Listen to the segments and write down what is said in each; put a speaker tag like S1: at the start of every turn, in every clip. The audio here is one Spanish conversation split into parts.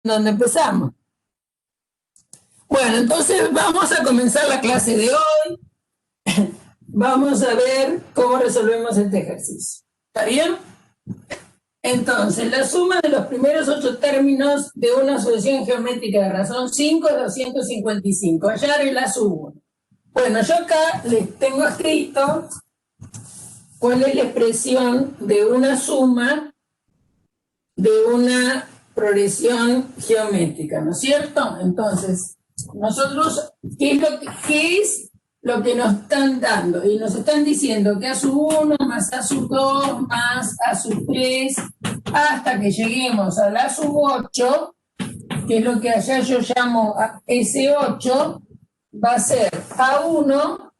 S1: donde empezamos. Bueno, entonces vamos a comenzar la clase de hoy. Vamos a ver cómo resolvemos este ejercicio. ¿Está bien? Entonces, la suma de los primeros 8 términos de una solución geométrica de razón 5 es 255. Hallar la suma. Bueno, yo acá les tengo escrito cuál es la expresión de una suma de una progresión geométrica, ¿no es cierto? Entonces, nosotros, ¿qué es lo que nos están dando? Y nos están diciendo que a sub 1 más a sub 2 más a sub 3, hasta que lleguemos a la sub 8, que es lo que allá yo llamo S8, va a ser A1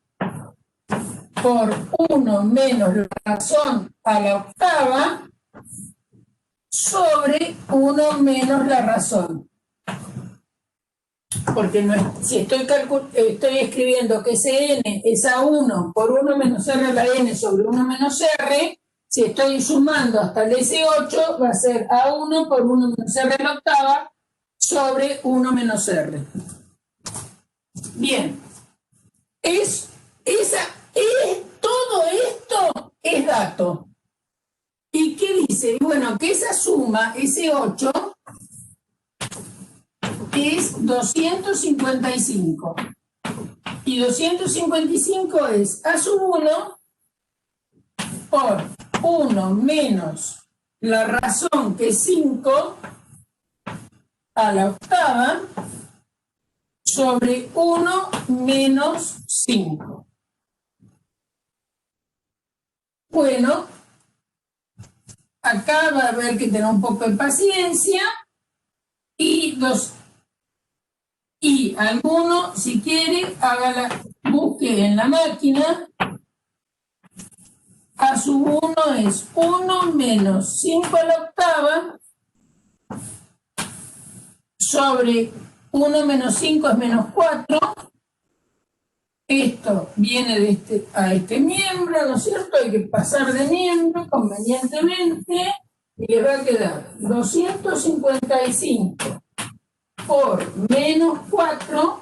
S1: por 1 menos la razón a la octava sobre 1 menos la razón. Porque no es, si estoy escribiendo que Cn es A1 por 1 menos R a la n sobre 1 menos R, si estoy sumando hasta el S8, va a ser A1 por 1 menos R a la octava sobre 1 menos R. Bien. Todo esto es dato. ¿Y qué dice? Bueno, que esa suma, S8, es 255. Y 255 es A sub 1 por 1 menos la razón, que es 5, a la octava, sobre 1 menos 5. Bueno, acá va a haber que tener un poco de paciencia y alguno, si quiere, busque en la máquina. A sub 1 es 1 menos 5 a la octava sobre 1 menos 5 es menos 4. Esto viene de a este miembro, ¿no es cierto? Hay que pasar de miembro convenientemente y le va a quedar 255 por menos 4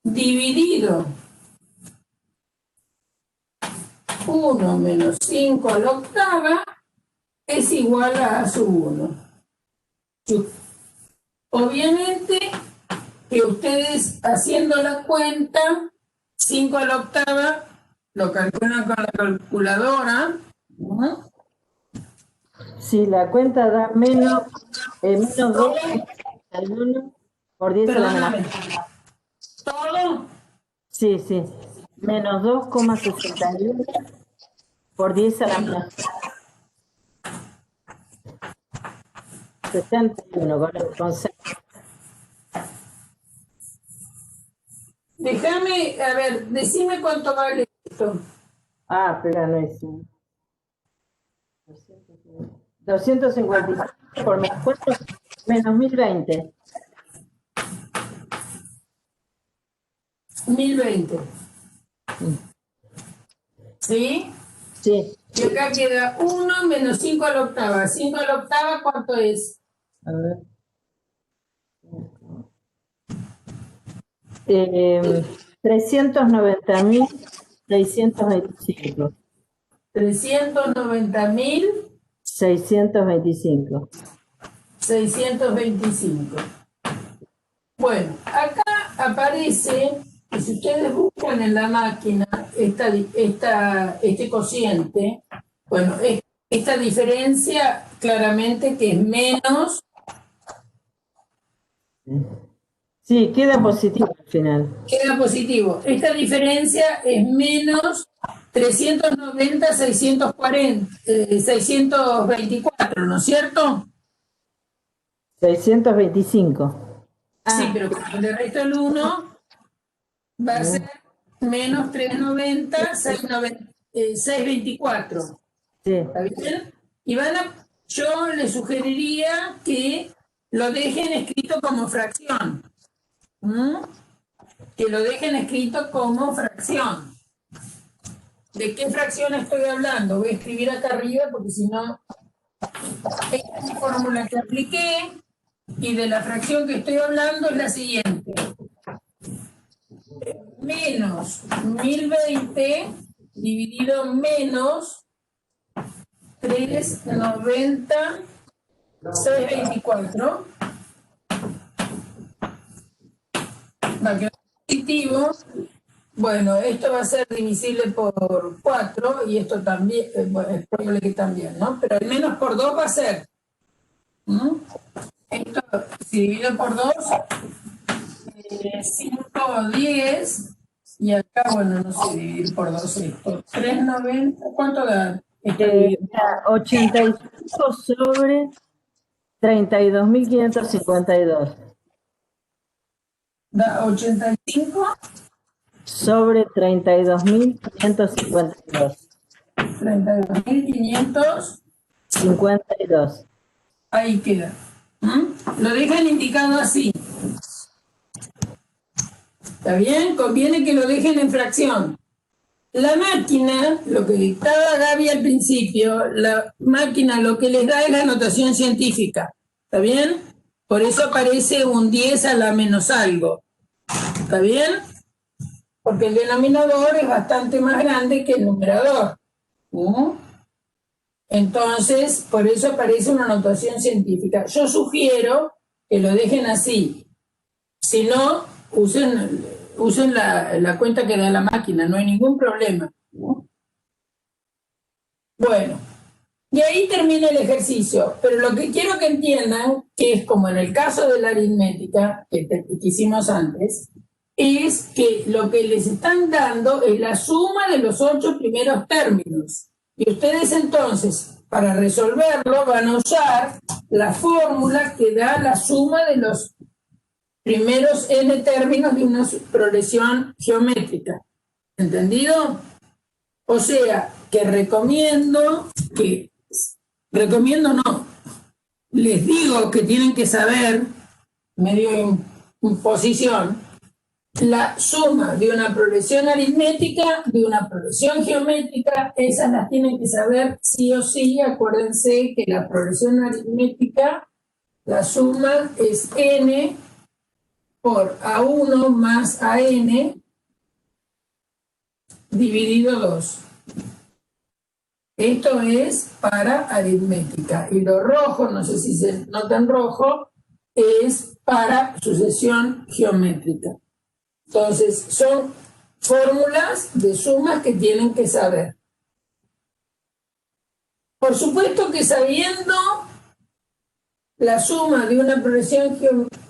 S1: dividido 1 menos 5 a la octava es igual a sub 1. Obviamente que ustedes, haciendo la cuenta, 5 a la octava lo calculan con la calculadora, ¿no?
S2: Sí, la cuenta da menos 2 por 10 a la menos.
S1: ¿Todo?
S2: Sí, menos 2,61 por 10 a la menos 61 con 6.
S1: Déjame, a ver, decime cuánto vale esto.
S2: Pero no es 255 por menos 4, menos 1020.
S1: 1020. ¿Sí?
S2: Sí.
S1: Y acá queda 1 menos 5 a la octava. 5 a la octava, ¿cuánto es?
S2: A ver. 390.625.
S1: 390.625. 625. Bueno, acá aparece que si ustedes buscan en la máquina este cociente, bueno, esta diferencia claramente que es menos.
S2: Sí, queda positivo al final.
S1: Queda positivo. Esta diferencia es menos 624, ¿no es cierto?
S2: 625.
S1: Sí, pero cuando le resto el 1, va a ser menos 390, 624.
S2: Sí.
S1: ¿Está bien? Y yo les sugeriría que lo dejen escrito como fracción. Que lo dejen escrito como fracción. ¿De qué fracción estoy hablando? Voy a escribir acá arriba porque si no esta fórmula que apliqué y de la fracción que estoy hablando es la siguiente. Menos 1020 dividido menos 390 624 va a quedar positivo. Bueno, esto va a ser divisible por 4 y esto también, bueno, es probable que también, ¿no? Pero al menos por 2 va a ser. Esto, si divido por 2, 5 o 10, y acá, bueno, no sé dividir por 2 esto. 390, ¿cuánto da?
S2: 85 sobre 32.552.
S1: Da 85
S2: sobre 32.552.
S1: 32.552.
S2: 52.
S1: Ahí queda. Lo dejan indicado así. ¿Está bien? Conviene que lo dejen en fracción. La máquina, lo que dictaba Gaby al principio, la máquina lo que les da es la notación científica. ¿Está bien? Por eso aparece un 10 a la menos algo. ¿Está bien? Porque el denominador es bastante más grande que el numerador. Entonces, por eso aparece una notación científica. Yo sugiero que lo dejen así. Si no, usen la cuenta que da la máquina, no hay ningún problema. Bueno, y ahí termina el ejercicio. Pero lo que quiero que entiendan, que es como en el caso de la aritmética que hicimos antes, es que lo que les están dando es la suma de los 8 primeros términos. Y ustedes entonces, para resolverlo, van a usar la fórmula que da la suma de los primeros n términos de una progresión geométrica. ¿Entendido? O sea, que recomiendo no, les digo que tienen que saber, medio imposición, la suma de una progresión aritmética, de una progresión geométrica, esas las tienen que saber sí o sí. Acuérdense que la progresión aritmética, la suma es n por A1 más AN dividido 2. Esto es para aritmética. Y lo rojo, no sé si se nota en rojo, es para sucesión geométrica. Entonces, son fórmulas de sumas que tienen que saber. Por supuesto que sabiendo la suma de una progresión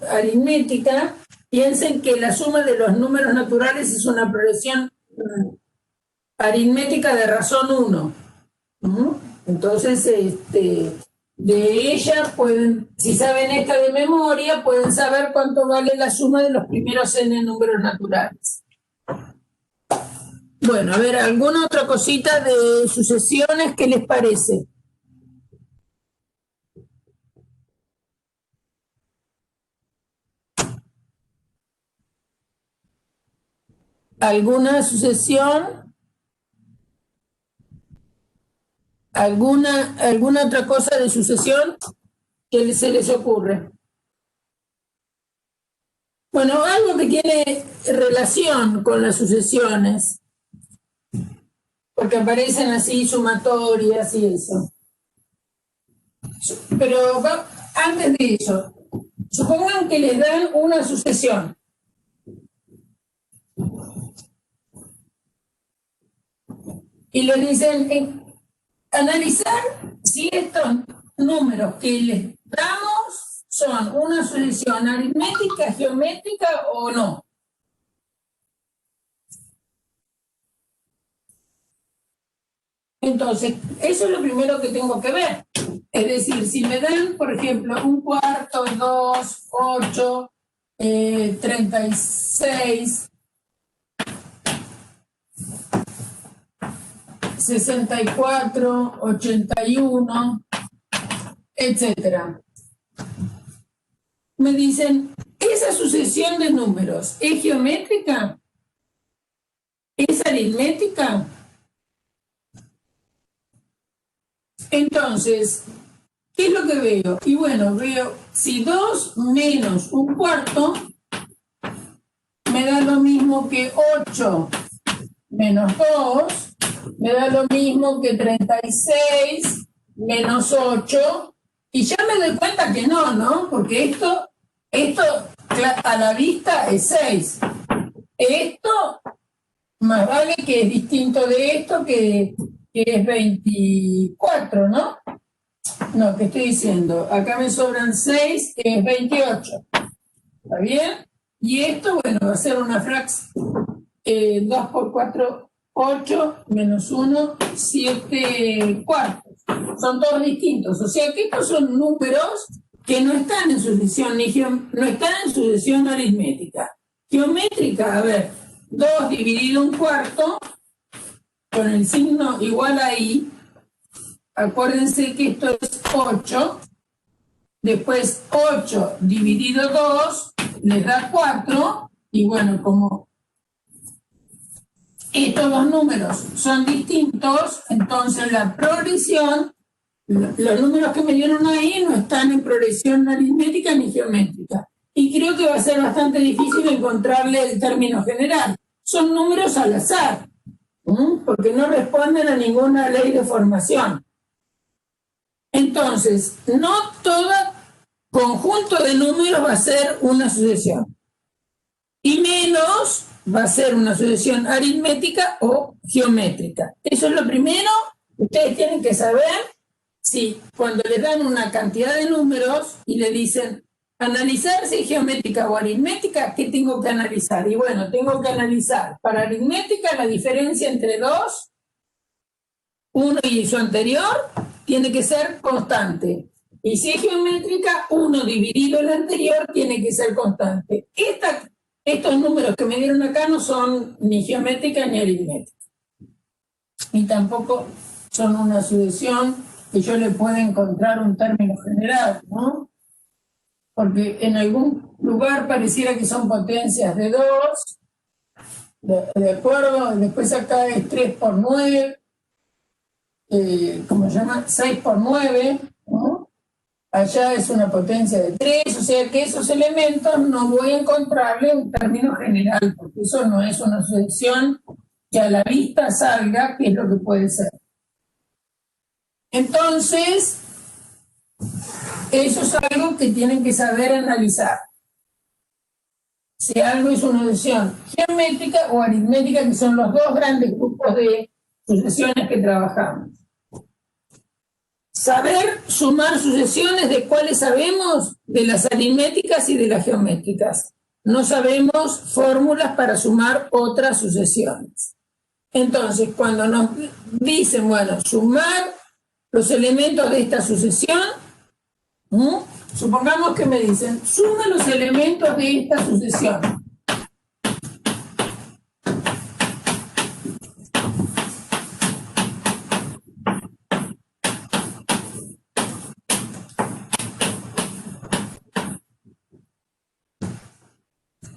S1: aritmética, piensen que la suma de los números naturales es una progresión aritmética de razón 1. Entonces, de ella pueden, si saben esta de memoria, pueden saber cuánto vale la suma de los primeros n números naturales. Bueno, a ver, ¿alguna otra cosita de sucesiones? ¿Qué les parece? ¿Alguna sucesión? ¿Alguna otra cosa de sucesión que se les ocurre? Bueno, algo que tiene relación con las sucesiones, porque aparecen así sumatorias y eso. Pero antes de eso, supongan que les dan una sucesión. Y les dicen, analizar si estos números que les damos son una sucesión aritmética, geométrica o no. Entonces, eso es lo primero que tengo que ver. Es decir, si me dan, por ejemplo, 1/4, 2, 8, 36, 64, 81, etcétera. Me dicen, ¿esa sucesión de números es geométrica? ¿Es aritmética? Entonces, ¿Qué es lo que veo? Y bueno, veo si 2 menos un cuarto me da lo mismo que 8 menos 2, me da lo mismo que 36 menos 8, y ya me doy cuenta que no, ¿no? Porque esto a la vista es 6. Esto más vale que es distinto de esto que es 24, ¿no? No, ¿qué estoy diciendo? Acá me sobran 6, que es 28. ¿Está bien? Y esto, bueno, va a ser una fracción. 2 por 4, 8, menos 1, 7 cuartos. Son todos distintos. O sea que estos son números que no están en sucesión, no están en sucesión aritmética. Geométrica, a ver, 2 dividido un cuarto, con el signo igual ahí. Acuérdense que esto es 8. Después 8 dividido 2 les da 4. Y bueno, como estos dos números son distintos, entonces la progresión, los números que me dieron ahí no están en progresión aritmética ni geométrica. Y creo que va a ser bastante difícil encontrarle el término general. Son números al azar, porque no responden a ninguna ley de formación. Entonces, no todo conjunto de números va a ser una sucesión. Y menos va a ser una sucesión aritmética o geométrica. Eso es lo primero. Ustedes tienen que saber si cuando les dan una cantidad de números y le dicen analizar si es geométrica o aritmética, ¿qué tengo que analizar? Y bueno, tengo que analizar para aritmética la diferencia entre 2, 1 y su anterior tiene que ser constante. Y si es geométrica, 1 dividido el anterior tiene que ser constante. Estos números que me dieron acá no son ni geométrica ni aritmética. Y tampoco son una sucesión que yo le pueda encontrar un término general, ¿no? Porque en algún lugar pareciera que son potencias de 2, de acuerdo, después acá es 3 por 9, ¿cómo se llama? 6 por 9, ¿no? Allá es una potencia de 3, o sea que esos elementos no voy a encontrarle un término general, porque eso no es una sucesión que a la vista salga qué es lo que puede ser. Entonces, eso es algo que tienen que saber analizar. Si algo es una sucesión geométrica o aritmética, que son los dos grandes grupos de sucesiones que trabajamos. Saber sumar sucesiones, ¿de cuáles sabemos? De las aritméticas y de las geométricas. No sabemos fórmulas para sumar otras sucesiones. Entonces, cuando nos dicen, bueno, sumar los elementos de esta sucesión, supongamos que me dicen, suma los elementos de esta sucesión.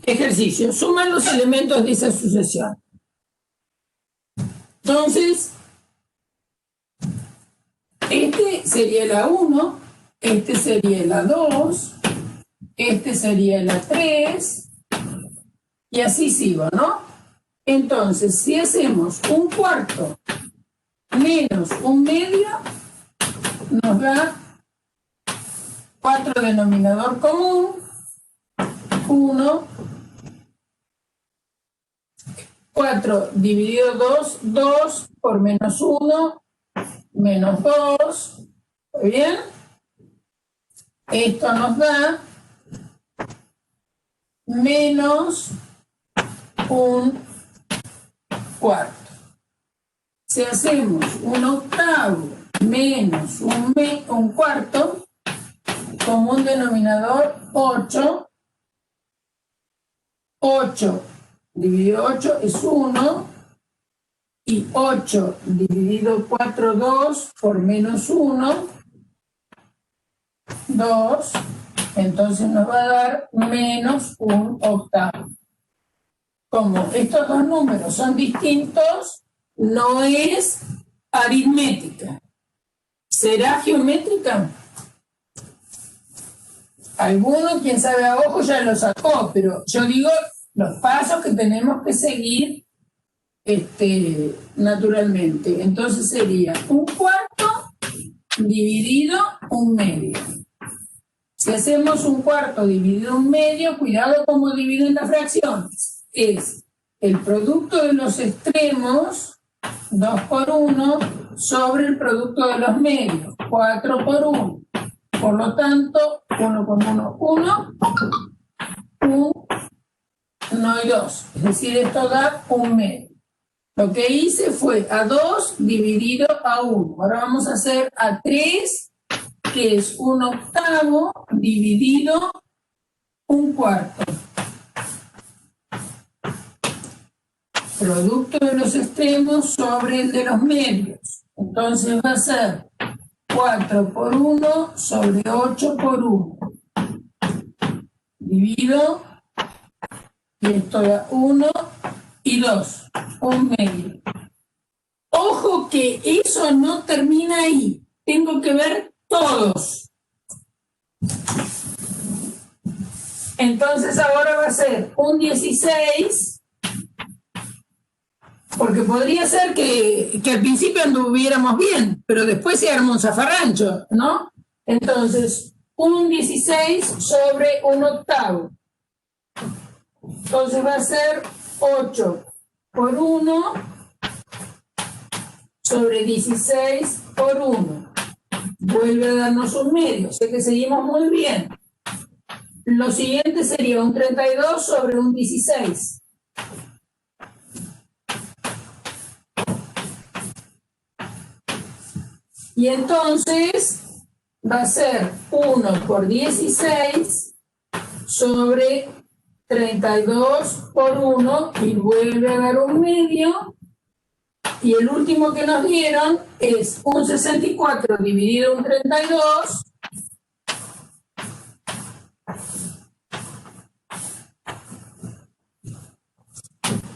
S1: Ejercicio, suman los elementos de esa sucesión. Entonces, este sería la 1, este sería la 2, este sería la 3, y así sigo, ¿no? Entonces, si hacemos un cuarto menos un medio, nos da 4 denominador común, 1, 4 dividido 2, 2 por menos 1, menos 2, ¿muy bien? Esto nos da menos un cuarto. Si hacemos un octavo menos un cuarto, común denominador 8, 8 dividido 8 es 1, y 8 dividido 4, 2 por menos 1, 2, entonces nos va a dar menos un octavo. Como estos dos números son distintos, no es aritmética. ¿Será geométrica? Alguno, quien sabe a ojo, ya lo sacó, pero yo digo los pasos que tenemos que seguir naturalmente. Entonces sería 1/4 dividido 1/2. Si hacemos 1/4 dividido 1/2, cuidado cómo dividen las fracciones. Es el producto de los extremos, 2 por 1, sobre el producto de los medios, 4 por 1. Por lo tanto, 1 con 1, 1, 1 y 2. Es decir, esto da 1/2. Lo que hice fue a 2 dividido a 1. Ahora vamos a hacer a 3, que es 1/8 dividido 1/4. Producto de los extremos sobre el de los medios. Entonces va a ser 4 por 1 sobre 8 por 1. Divido, y esto da 1 y 2, 1/2. Ojo que eso no termina ahí. Tengo que ver todos. Entonces ahora va a ser un 16, porque podría ser que al principio anduviéramos bien, pero después se arma un zafarrancho, ¿no? Entonces, un 16 sobre 1/8. Entonces va a ser 8 por 1 sobre 16 por 1. Vuelve a darnos 1/2. Sé que seguimos muy bien. Lo siguiente sería un 32 sobre un 16. Y entonces va a ser 1 por 16 sobre 32 por 1 y vuelve a dar 1/2. Y el último que nos dieron es un 64 dividido un 32.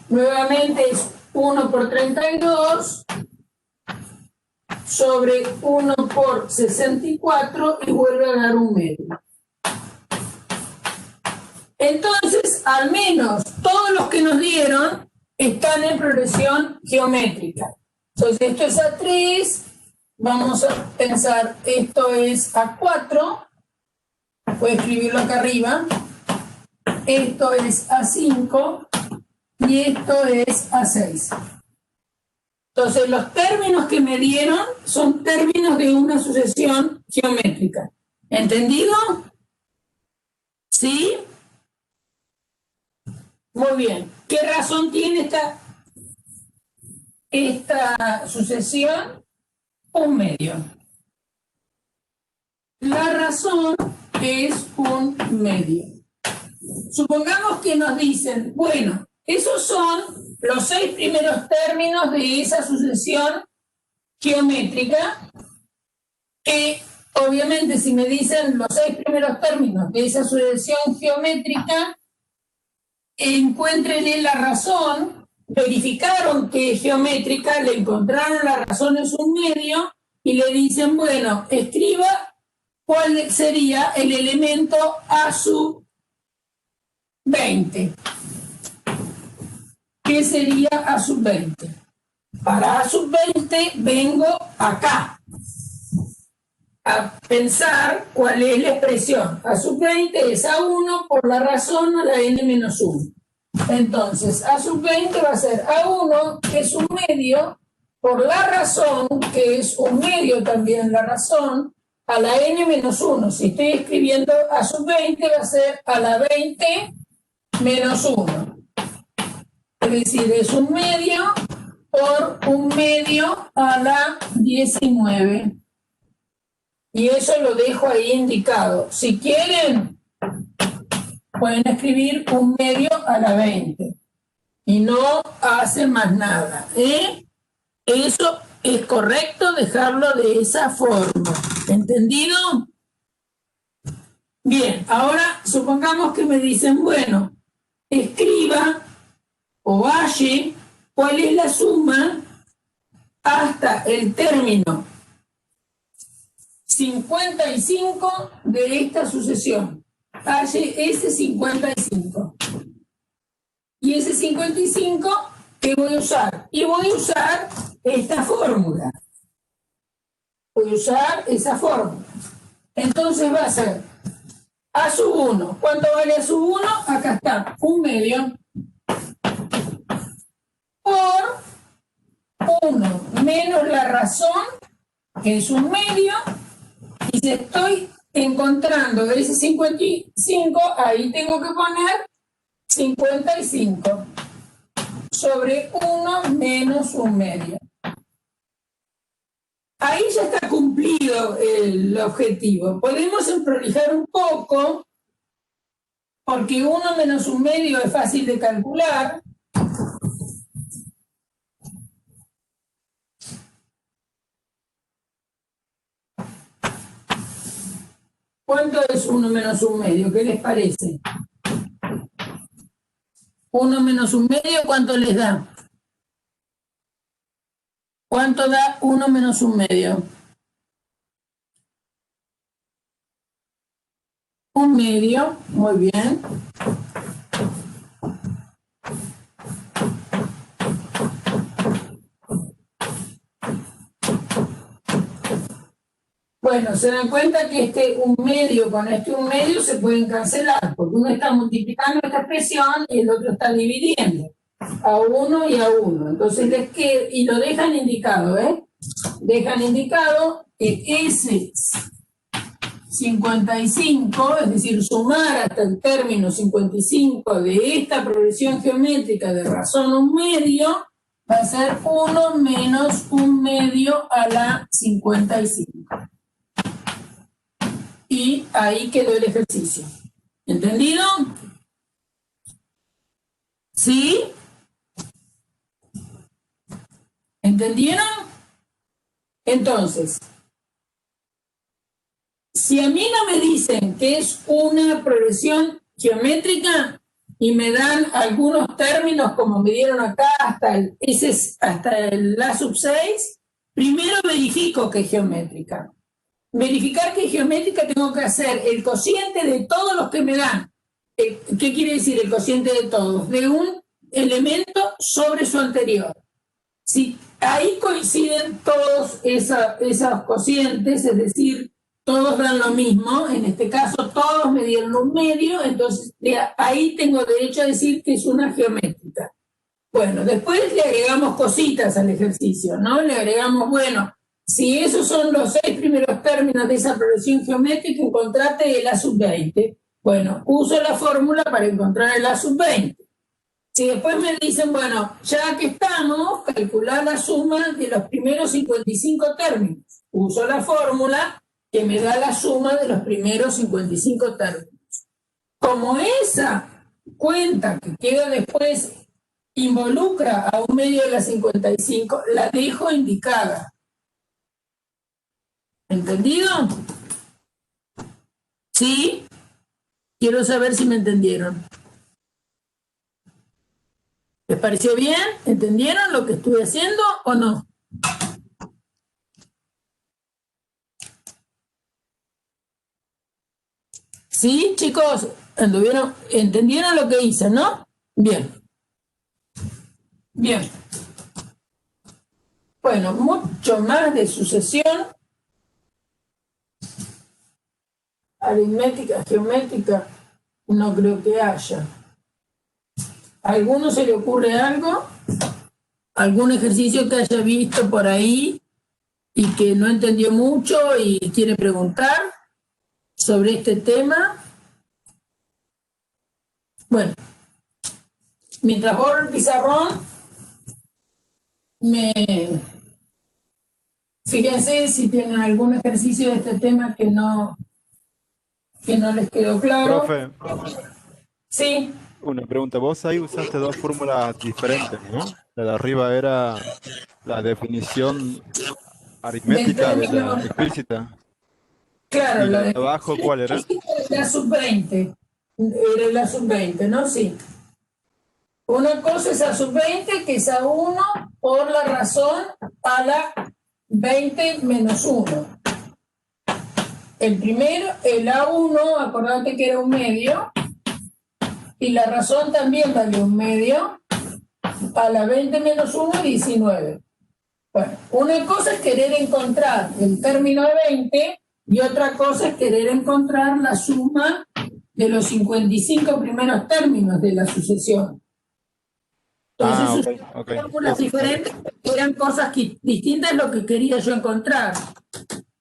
S1: Nuevamente es 1 por 32 sobre 1 por 64 y vuelve a dar 1/2. Entonces, al menos todos los que nos dieron están en progresión geométrica. Entonces, esto es A3, vamos a pensar, esto es A4, voy a escribirlo acá arriba, esto es A5 y esto es A6. Entonces, los términos que me dieron son términos de una sucesión geométrica. ¿Entendido? ¿Sí? Muy bien. ¿Qué razón tiene esta sucesión? 1/2. La razón es 1/2. Supongamos que nos dicen, bueno, esos son los 6 primeros términos de esa sucesión geométrica, que obviamente si me dicen los 6 primeros términos de esa sucesión geométrica, encuéntrenle la razón, verificaron que es geométrica, le encontraron la razón en 1/2 y le dicen, bueno, escriba cuál sería el elemento A sub 20. ¿Qué sería A sub 20? Para A sub 20 vengo acá a pensar cuál es la expresión. A sub 20 es A1 por la razón a la n-1. Entonces, A sub 20 va a ser A1, que es 1/2, por la razón, que es 1/2 también la razón, a la n-1. Si estoy escribiendo A sub 20 va a ser a la 20 menos 1. Es decir, es 1/2 por 1/2 a la 19. Y eso lo dejo ahí indicado. Si quieren, pueden escribir 1/2 a la 20. Y no hacen más nada. Eso es correcto dejarlo de esa forma. ¿Entendido? Bien, ahora supongamos que me dicen, bueno, escriba o halle cuál es la suma hasta el término 55 de esta sucesión. halle ese 55. Y ese 55, ¿qué voy a usar? Y voy a usar esta fórmula. Voy a usar esa fórmula. Entonces va a ser A sub 1. ¿Cuánto vale A sub 1? Acá está, 1/2 por 1 menos la razón, que es 1/2, y si estoy encontrando ese 55, ahí tengo que poner 55 sobre 1 menos 1/2. Ahí ya está cumplido el objetivo. Podemos prolijar un poco, porque 1 menos 1/2 es fácil de calcular. ¿Cuánto es 1 menos 1/2? ¿Qué les parece? 1 menos 1/2, ¿cuánto les da? ¿Cuánto da 1 menos 1/2? 1/2, muy bien. Bueno, se dan cuenta que este 1/2 con este 1/2 se pueden cancelar, porque uno está multiplicando esta expresión y el otro está dividiendo a 1 y a 1. Entonces les queda, y lo dejan indicado, dejan indicado que ese 55, es decir, sumar hasta el término 55 de esta progresión geométrica de razón 1/2, va a ser 1 menos 1/2 a la 55. Y ahí quedó el ejercicio. ¿Entendido? ¿Sí? ¿Entendieron? Entonces, si a mí no me dicen que es una progresión geométrica y me dan algunos términos como me dieron acá hasta el La sub 6, primero verifico que es geométrica. Verificar que es geométrica tengo que hacer el cociente de todos los que me dan. ¿Qué quiere decir el cociente de todos? De un elemento sobre su anterior. Si ahí coinciden todos esos cocientes, es decir, todos dan lo mismo, en este caso todos me dieron 1/2, entonces ahí tengo derecho a decir que es una geométrica. Bueno, después le agregamos cositas al ejercicio, ¿no? Le agregamos, bueno, si esos son los 6 primeros términos de esa progresión geométrica, encontrate el A sub 20. Bueno, uso la fórmula para encontrar el A sub 20. Si después me dicen, bueno, ya que estamos, calcular la suma de los primeros 55 términos. Uso la fórmula que me da la suma de los primeros 55 términos. Como esa cuenta que queda después involucra a 1/2 de la 55, la dejo indicada. ¿Entendido? ¿Sí? Quiero saber si me entendieron. ¿Les pareció bien? ¿Entendieron lo que estuve haciendo o no? ¿Sí, chicos? ¿Entendieron lo que hice, no? Bien. Bien. Bueno, mucho más de sucesión aritmética, geométrica, no creo que haya. ¿A alguno se le ocurre algo? ¿Algún ejercicio que haya visto por ahí y que no entendió mucho y quiere preguntar sobre este tema? Bueno, mientras borro el pizarrón, fíjense si tienen algún ejercicio de este tema que no les quedó claro.
S3: Profe,
S1: Sí.
S3: una pregunta. Vos ahí usaste dos fórmulas diferentes, ¿no? La de arriba era la definición aritmética de la explícita.
S1: Claro,
S3: ¿Y
S1: la
S3: la
S1: de
S3: de abajo cuál era?
S1: La sub 20. Era la sub 20, ¿no? Sí. Una cosa es A sub 20, que es A 1 por la razón a la 20 menos 1. el primero, el A1, acordate que era un medio, y la razón también vale un medio, a la 20 menos 1, 19. Bueno, una cosa es querer encontrar el término de 20 y otra cosa es querer encontrar la suma de los 55 primeros términos de la sucesión. Entonces,
S3: ok.
S1: fórmulas diferentes eran cosas distintas a lo que quería yo encontrar.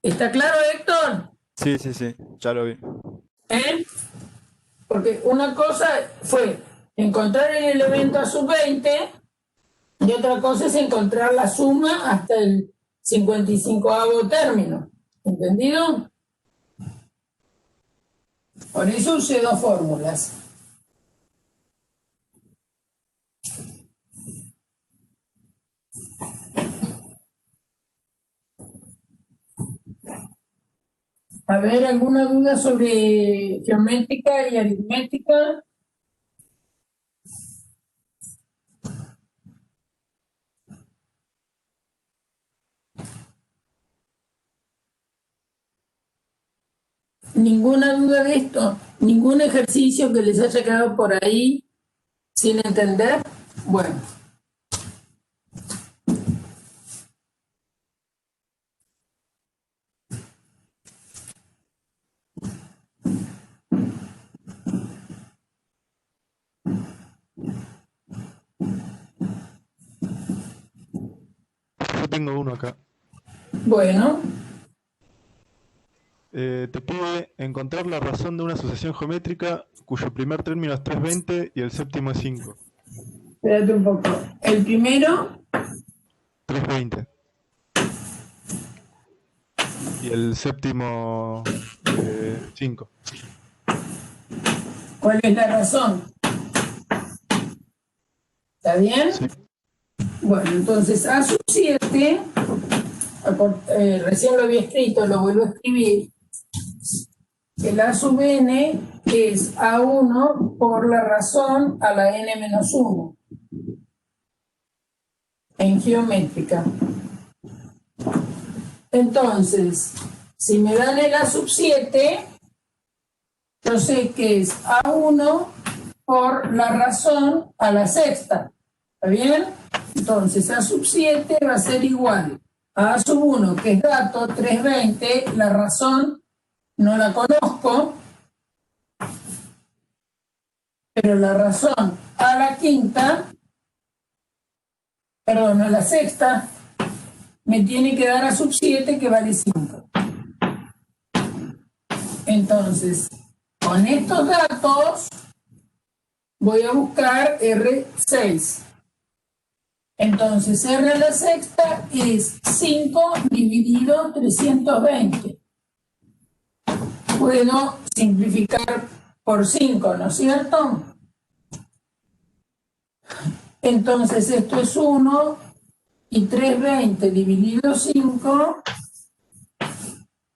S1: ¿Está claro, Héctor?
S3: Sí, ya lo vi.
S1: ¿Eh? Porque una cosa fue encontrar el elemento a sub 20 y otra cosa es encontrar la suma hasta el 55º término. ¿Entendido? Por eso usé dos fórmulas. A ver, ¿alguna duda sobre geométrica y aritmética? ¿Ninguna duda de esto? ¿Ningún ejercicio que les haya quedado por ahí sin entender? Bueno.
S4: Yo tengo uno acá.
S1: Bueno.
S4: Te pide encontrar la razón de una sucesión geométrica cuyo primer término es 320 y el séptimo es 5.
S1: Espérate un poco. El primero,
S4: 320. Y el séptimo 5.
S1: ¿cuál es la razón? ¿Está bien?
S4: Sí.
S1: Bueno, entonces A sub 7, recién lo había escrito, lo vuelvo a escribir. El A sub n es A1 por la razón a la n menos 1 en geométrica. Entonces, si me dan el A sub 7, yo sé que es A1 por la razón a la sexta. ¿Está bien? Entonces, A sub 7 va a ser igual a sub 1, que es dato, 320, la razón no la conozco, pero la razón a la quinta, perdón, a la sexta, me tiene que dar A sub 7, que vale 5. Entonces, con estos datos voy a buscar R6. Entonces, R a la sexta es 5 dividido 320. Puedo simplificar por 5, ¿no es cierto? Entonces, esto es 1 y 320 dividido 5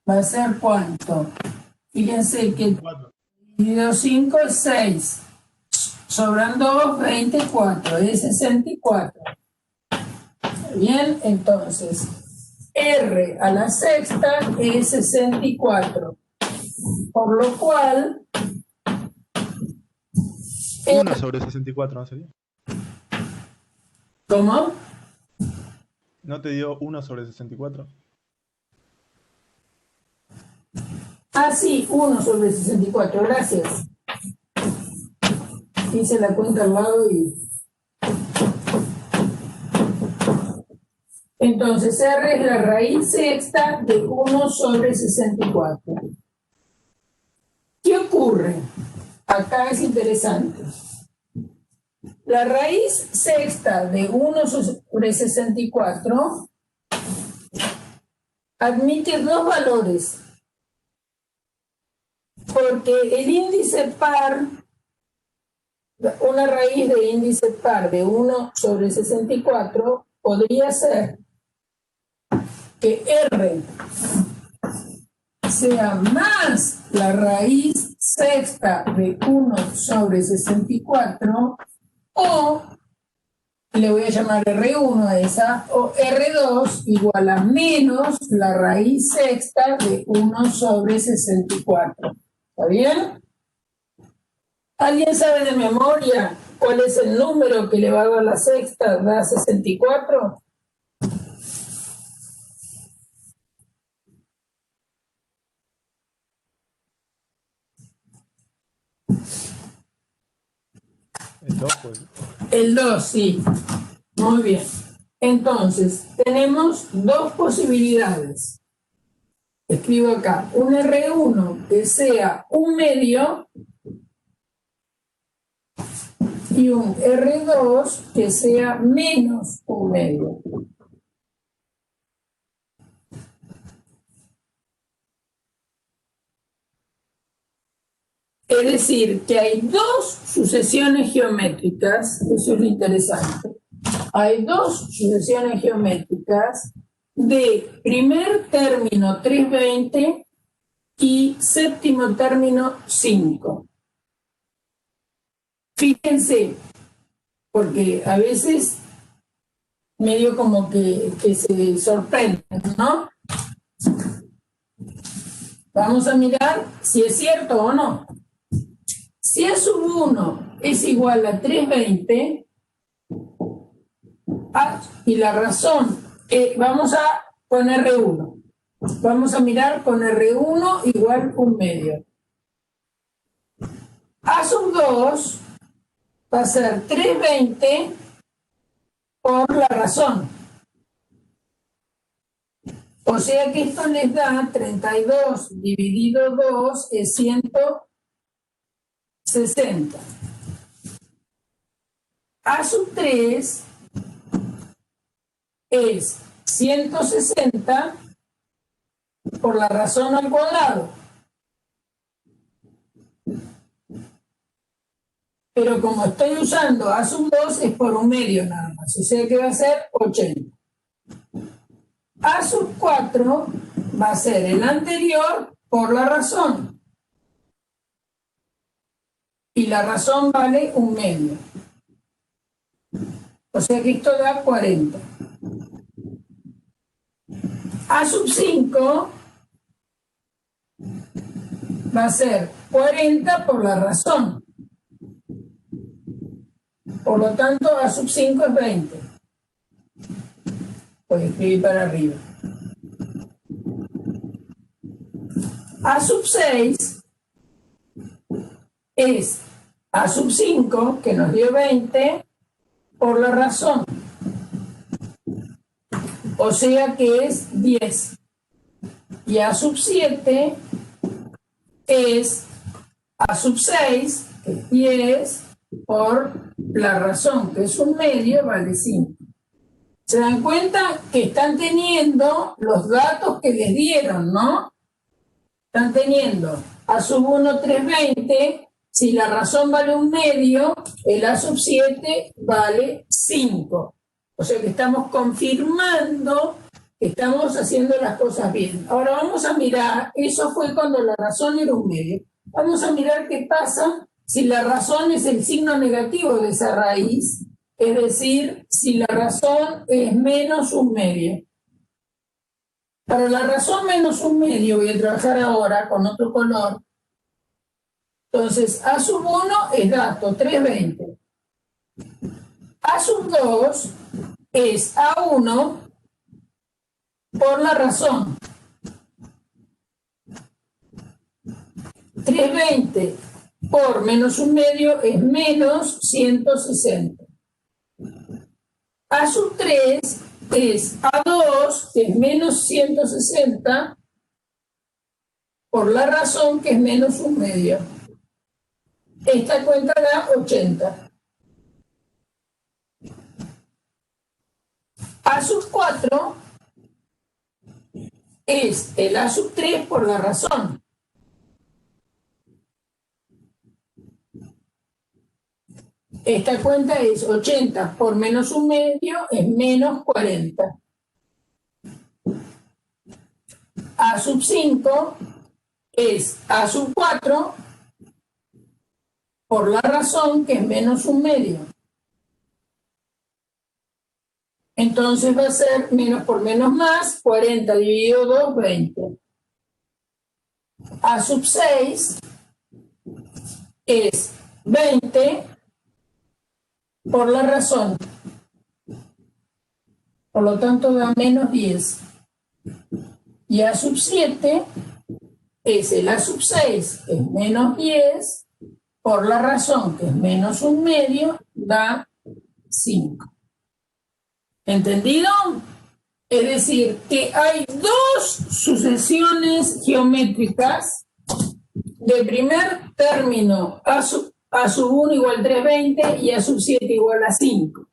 S1: va a ser ¿cuánto? Fíjense que dividido 5 es 6. Sobran 2, 24, es 64. Bien, entonces, R a la sexta es 64. Por lo cual...
S4: 1 sobre 64, ¿no sería?
S1: ¿Cómo?
S4: ¿No te dio 1 sobre 64?
S1: Ah, sí, 1 sobre 64, gracias. Hice la cuenta al lado y... Entonces, R es la raíz sexta de 1 sobre 64. ¿Qué ocurre? Acá es interesante. La raíz sexta de 1 sobre 64 admite dos valores, porque el índice par, una raíz de índice par de 1 sobre 64 podría ser que R sea más la raíz sexta de 1 sobre 64 o le voy a llamar R1 a esa, o R2 igual a menos la raíz sexta de 1 sobre 64. ¿Está bien? ¿Alguien sabe de memoria cuál es el número que elevado a la sexta da 64?
S4: El 2, pues.
S1: El 2, sí. Muy bien. Entonces, tenemos dos posibilidades. Escribo acá, un R1 que sea un medio y un R2 que sea menos un medio. Es decir, que hay dos sucesiones geométricas, eso es lo interesante. Hay dos sucesiones geométricas de primer término 320 y séptimo término 5. Fíjense, porque a veces medio como que se sorprenden, ¿no? Vamos a mirar si es cierto o no. Si A sub 1 es igual a 320, y la razón, vamos a con R1. Vamos a mirar con R1 igual un medio. A sub 2 va a ser 320 por la razón. O sea que esto les da 32 dividido 2 es 160. A sub 3 es 160 por la razón al cuadrado. Pero como estoy usando A sub 2 es por un medio nada más, o sea que va a ser 80. A sub 4 va a ser el anterior por la razón. Y la razón vale un medio. O sea que esto da 40. A sub 5 va a ser 40 por la razón. Por lo tanto, A sub 5 es 20. Voy a escribir para arriba. A sub 6 es A sub 5, que nos dio 20, por la razón. O sea que es 10. Y A sub 7 es A sub 6, que es 10, por la razón, que es un medio, vale 5. ¿Se dan cuenta que están teniendo los datos que les dieron, no? Están teniendo A sub 1, 320, si la razón vale un medio, el A sub 7 vale 5. O sea que estamos confirmando que estamos haciendo las cosas bien. Ahora vamos a mirar, eso fue cuando la razón era un medio. Vamos a mirar qué pasa si la razón es el signo negativo de esa raíz, es decir, si la razón es menos un medio. Para la razón menos un medio voy a trabajar ahora con otro color. Entonces, A sub 1 es dato, 320. A sub 2 es A1 por la razón. 320 por menos un medio es menos 160. A sub 3 es A2, que es menos 160, por la razón que es menos un medio. Esta cuenta da 80. A sub 4 es el A sub 3 por la razón. Esta cuenta es 80 por menos un medio es menos 40. A sub 5 es A sub 4 por la razón que es menos un medio. Entonces va a ser menos por menos más, 40 dividido 2, 20. A sub 6 es 20 por la razón. Por lo tanto da menos 10. Y A sub 7 es el A sub 6, que es menos 10, por la razón que es menos un medio, da 5. ¿Entendido? Es decir, que hay dos sucesiones geométricas de primer término, A sub 1 igual a 320 y A sub 7 igual a 5.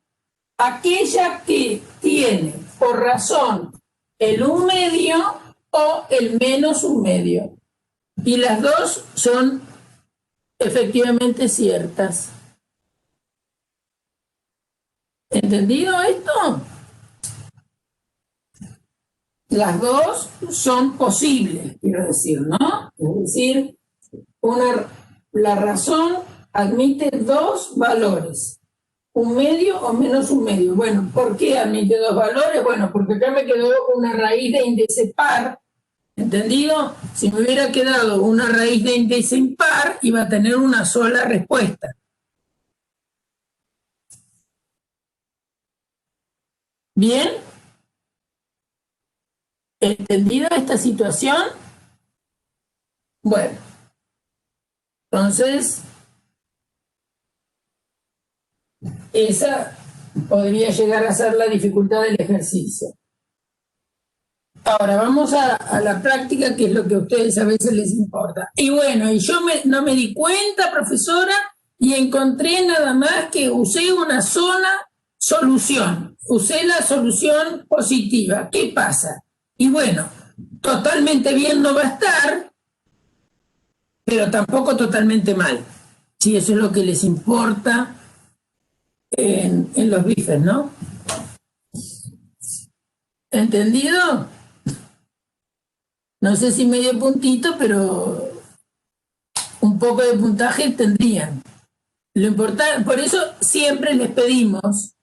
S1: Aquella que tiene por razón el un medio o el menos un medio. Y las dos son efectivamente ciertas. ¿Entendido esto? Las dos son posibles, quiero decir, ¿no? Es decir, la razón admite dos valores, un medio o menos un medio. Bueno, ¿por qué admite dos valores? Bueno, porque acá me quedó una raíz de índice par, ¿entendido? Si me hubiera quedado una raíz de índice impar, iba a tener una sola respuesta. ¿Bien? ¿Entendida esta situación? Bueno, entonces, esa podría llegar a ser la dificultad del ejercicio. Ahora vamos a la práctica, que es lo que a ustedes a veces les importa. Y bueno, y yo no me di cuenta, profesora, y encontré nada más que usé una sola solución. Usé la solución positiva. ¿Qué pasa? Y bueno, totalmente bien no va a estar, pero tampoco totalmente mal. Si eso es lo que les importa en los bifes, ¿no? ¿Entendido? No sé si medio puntito, pero un poco de puntaje tendrían. Lo importante, por eso siempre les pedimos,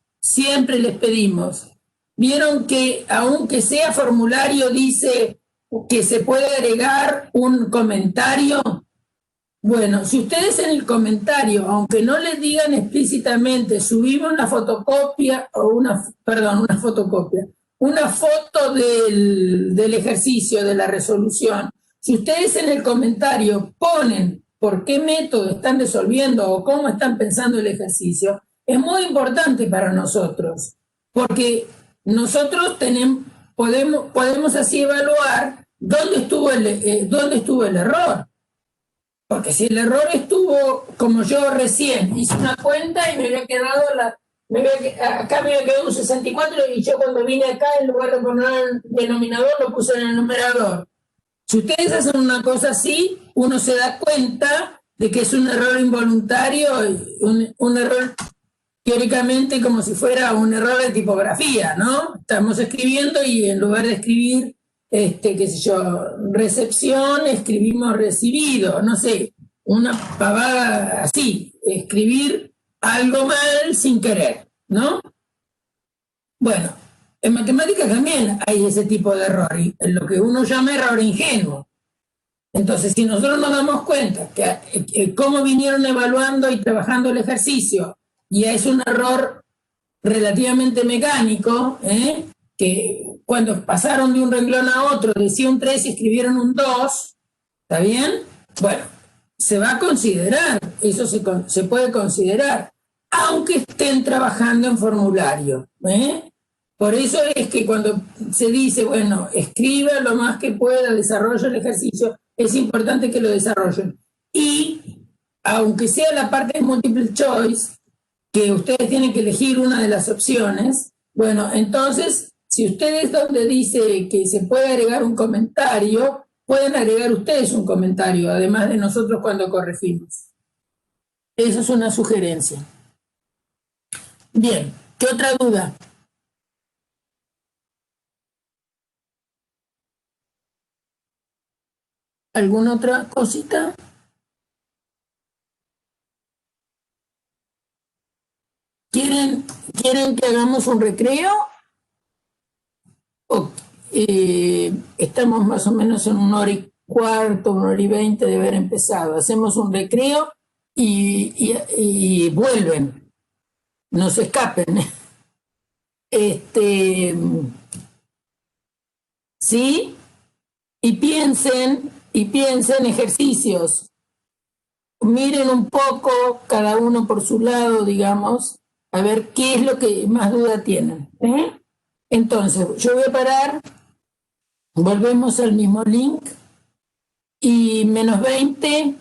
S1: vieron que aunque sea formulario dice que se puede agregar un comentario. Bueno, si ustedes en el comentario, aunque no les digan explícitamente, subimos una fotocopia o una foto del ejercicio, de la resolución. Si ustedes en el comentario ponen por qué método están resolviendo o cómo están pensando el ejercicio, es muy importante para nosotros, porque nosotros podemos así evaluar dónde estuvo el error. Porque si el error estuvo, como yo recién hice una cuenta y me había quedado acá me había quedado un 64 y yo cuando vine acá en lugar de poner el denominador lo puse en el numerador. Si ustedes hacen una cosa así, uno se da cuenta de que es un error involuntario, un error teóricamente como si fuera un error de tipografía, ¿no? Estamos escribiendo y en lugar de escribir qué sé yo, recepción, escribimos recibido, no sé, una pavada así, escribir algo mal sin querer, ¿no? Bueno, en matemáticas también hay ese tipo de error, en lo que uno llama error ingenuo. Entonces, si nosotros nos damos cuenta que cómo vinieron evaluando y trabajando el ejercicio, y es un error relativamente mecánico, que cuando pasaron de un renglón a otro decía un 3 y escribieron un 2, ¿está bien? Bueno, se va a considerar, eso se puede considerar, aunque estén trabajando en formulario. Por eso es que cuando se dice, bueno, escriba lo más que pueda, desarrolle el ejercicio, es importante que lo desarrollen. Y aunque sea la parte de multiple choice, que ustedes tienen que elegir una de las opciones, bueno, entonces, si ustedes donde dice que se puede agregar un comentario, pueden agregar ustedes un comentario, además de nosotros cuando corregimos. Eso es una sugerencia. Bien, ¿qué otra duda? ¿Alguna otra cosita? ¿Quieren que hagamos un recreo? estamos más o menos en 1 hora y cuarto, 1 hora y 20 de haber empezado. Hacemos un recreo y vuelven, no se escapen. ¿Sí? Y piensen ejercicios. Miren un poco, cada uno por su lado, digamos, a ver qué es lo que más duda tienen. Entonces, yo voy a parar, volvemos al mismo link, y -20,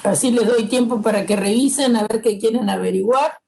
S1: así les doy tiempo para que revisen a ver qué quieren averiguar.